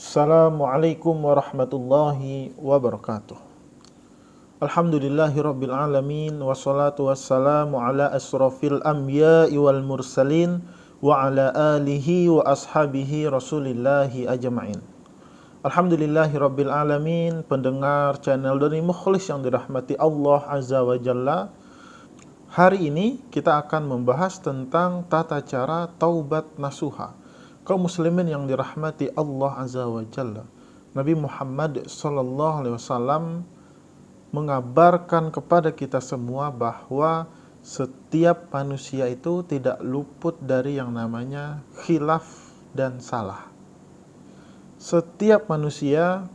Assalamualaikum warahmatullahi wabarakatuh. Alhamdulillahirabbil alamin wassalatu wassalamu ala asrofil anbiya'i wal mursalin wa ala alihi wa ashabihi rasulillahi ajma'in. Alhamdulillahirabbil alamin, pendengar channel Doni Mukhlis yang dirahmati Allah Azza wa Jalla. Hari ini kita akan membahas tentang tata cara taubat nasuha. Kaum muslimin yang dirahmati Allah Azza wa Jalla, Nabi Muhammad sallallahu alaihi wasallam mengabarkan kepada kita semua bahwa setiap manusia itu tidak luput dari yang namanya khilaf dan salah. Setiap manusia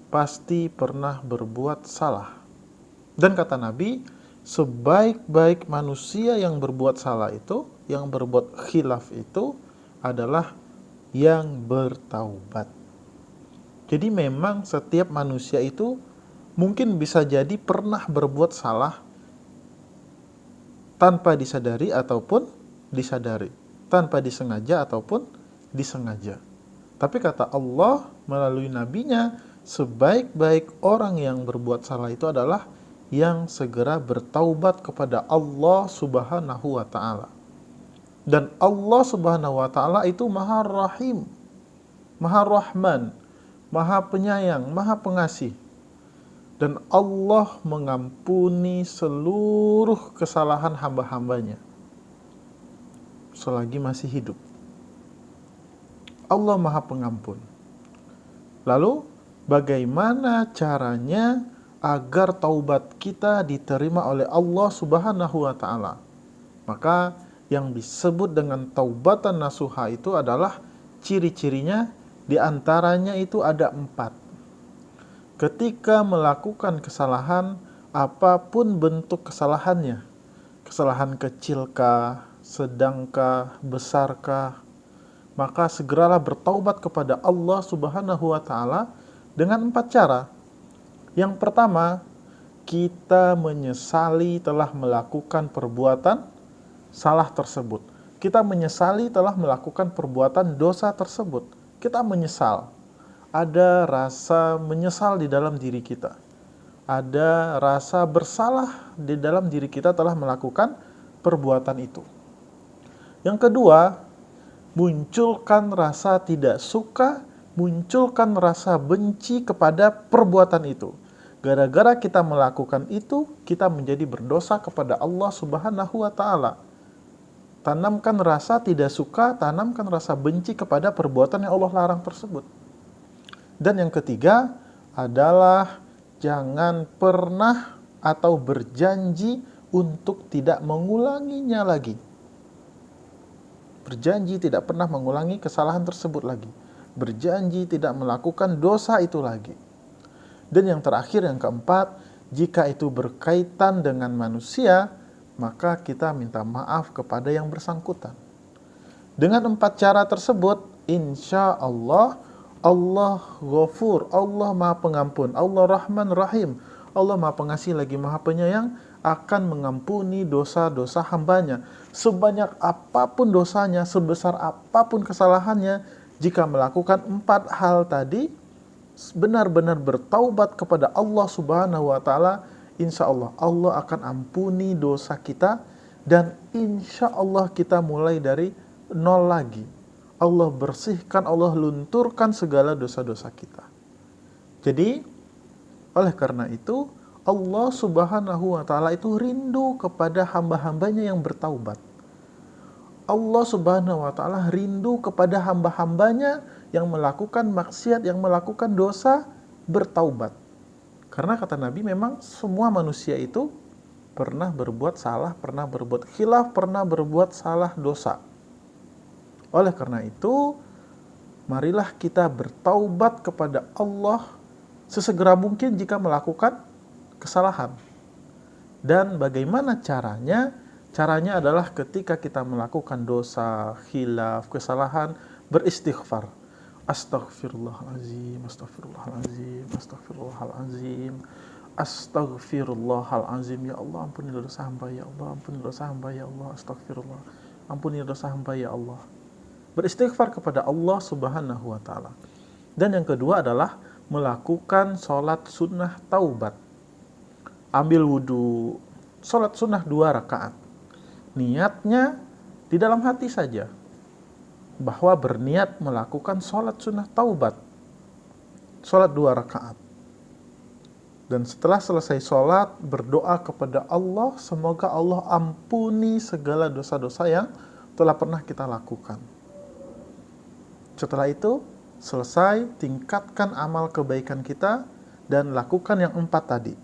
pasti pernah berbuat salah. Dan kata Nabi, sebaik-baik manusia yang berbuat salah itu, yang berbuat khilaf itu adalah yang bertaubat. Jadi memang setiap manusia itu mungkin bisa jadi pernah berbuat salah tanpa disadari ataupun disadari, tanpa disengaja ataupun disengaja. Tapi kata Allah melalui nabinya, sebaik-baik orang yang berbuat salah itu adalah yang segera bertaubat kepada Allah Subhanahu wa ta'ala. Dan Allah Subhanahu wa ta'ala itu Maha Rahim, Maha Rahman, Maha Penyayang, Maha Pengasih. Dan Allah mengampuni seluruh kesalahan hamba-hambanya selagi masih hidup. Allah Maha Pengampun. Lalu bagaimana caranya agar taubat kita diterima oleh Allah Subhanahu wa ta'ala? Maka yang disebut dengan taubatan nasuha itu adalah ciri-cirinya, diantaranya itu ada 4. Ketika melakukan kesalahan, apapun bentuk kesalahannya, kesalahan kecilkah, sedangkah, besarkah, maka segeralah bertaubat kepada Allah Subhanahu wa ta'ala dengan 4 cara. Yang pertama, kita menyesali telah melakukan perbuatan salah tersebut. Kita menyesali telah melakukan perbuatan dosa tersebut. Kita menyesal. Ada rasa menyesal di dalam diri kita. Ada rasa bersalah di dalam diri kita telah melakukan perbuatan itu. Yang kedua, munculkan rasa tidak suka, munculkan rasa benci kepada perbuatan itu. Gara-gara kita melakukan itu, kita menjadi berdosa kepada Allah Subhanahu wa ta'ala. Tanamkan rasa tidak suka, tanamkan rasa benci kepada perbuatan yang Allah larang tersebut. Dan yang ketiga adalah jangan pernah atau berjanji untuk tidak mengulanginya lagi. Berjanji tidak pernah mengulangi kesalahan tersebut lagi. Berjanji tidak melakukan dosa itu lagi. Dan yang terakhir, yang keempat, jika itu berkaitan dengan manusia, maka kita minta maaf kepada yang bersangkutan. Dengan 4 cara tersebut, insya Allah, Allah Ghafur, Allah Maha Pengampun, Allah Rahman Rahim, Allah Maha Pengasih lagi Maha Penyayang, akan mengampuni dosa-dosa hambanya. Sebanyak apapun dosanya, sebesar apapun kesalahannya, jika melakukan 4 hal tadi, benar-benar bertaubat kepada Allah Subhanahu wa ta'ala, insya Allah, Allah akan ampuni dosa kita. Dan insya Allah kita mulai dari nol lagi. Allah bersihkan, Allah lunturkan segala dosa-dosa kita. Jadi, oleh karena itu, Allah Subhanahu wa ta'ala itu rindu kepada hamba-hambanya yang bertaubat. Allah Subhanahu wa ta'ala rindu kepada hamba-hambanya yang melakukan maksiat, yang melakukan dosa, bertaubat. Karena kata Nabi, memang semua manusia itu pernah berbuat salah, pernah berbuat khilaf, pernah berbuat salah dosa. Oleh karena itu, marilah kita bertaubat kepada Allah sesegera mungkin jika melakukan kesalahan. Dan bagaimana caranya? Caranya adalah ketika kita melakukan dosa, khilaf, kesalahan, beristighfar. Astaghfirullahalazim, astaghfirullahalazim, astaghfirullahalazim, astaghfirullahalazim. Ya Allah, ampuni dosa hamba, ya Allah, ampuni dosa hamba, ya Allah, astaghfirullah. Ampuni dosa hamba, ya Allah. Beristighfar kepada Allah Subhanahu wa ta'ala. Dan yang kedua adalah melakukan sholat sunnah taubat. Ambil wudhu, sholat sunnah 2 rakaat. Niatnya di dalam hati saja, bahwa berniat melakukan sholat sunnah taubat. Sholat 2 rakaat. Dan setelah selesai sholat, berdoa kepada Allah, semoga Allah ampuni segala dosa-dosa yang telah pernah kita lakukan. Setelah itu, selesai, tingkatkan amal kebaikan kita, dan lakukan yang 4 tadi.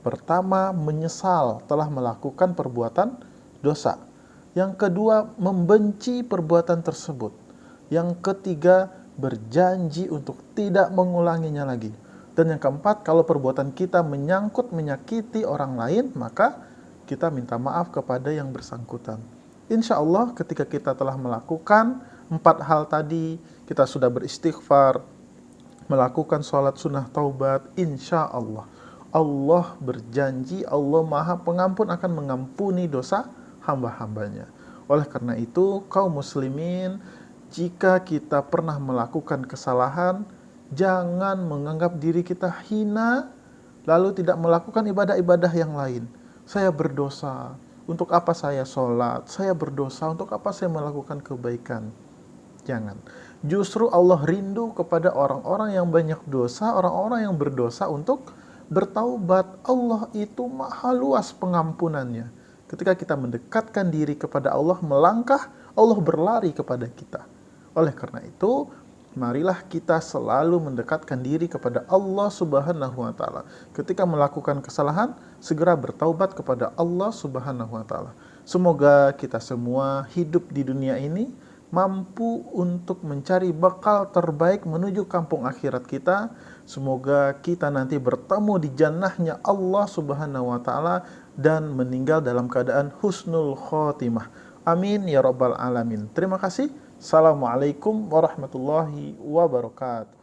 Pertama, menyesal telah melakukan perbuatan dosa. Yang kedua, membenci perbuatan tersebut. Yang ketiga, berjanji untuk tidak mengulanginya lagi. Dan yang keempat, kalau perbuatan kita menyangkut menyakiti orang lain, maka kita minta maaf kepada yang bersangkutan. Insya Allah ketika kita telah melakukan 4 hal tadi, kita sudah beristighfar, melakukan sholat sunnah taubat, insya Allah, Allah berjanji, Allah Maha Pengampun akan mengampuni dosa hamba-hambanya. Oleh karena itu, kaum muslimin, jika kita pernah melakukan kesalahan, jangan menganggap diri kita hina, lalu tidak melakukan ibadah-ibadah yang lain. Saya berdosa, untuk apa saya sholat? Saya berdosa, untuk apa saya melakukan kebaikan? Jangan. Justru Allah rindu kepada orang-orang yang banyak dosa, orang-orang yang berdosa untuk bertaubat. Allah itu maha luas pengampunannya. Ketika kita mendekatkan diri kepada Allah, melangkah, Allah berlari kepada kita. Oleh karena itu, marilah kita selalu mendekatkan diri kepada Allah Subhanahu wa Ta'ala. Ketika melakukan kesalahan, segera bertaubat kepada Allah Subhanahu wa Ta'ala. Semoga kita semua hidup di dunia ini mampu untuk mencari bekal terbaik menuju kampung akhirat kita. Semoga kita nanti bertemu di jannahnya Allah Subhanahu wa Ta'ala dan meninggal dalam keadaan husnul khotimah. Amin ya rabbal alamin. Terima kasih. Assalamualaikum warahmatullahi wabarakatuh.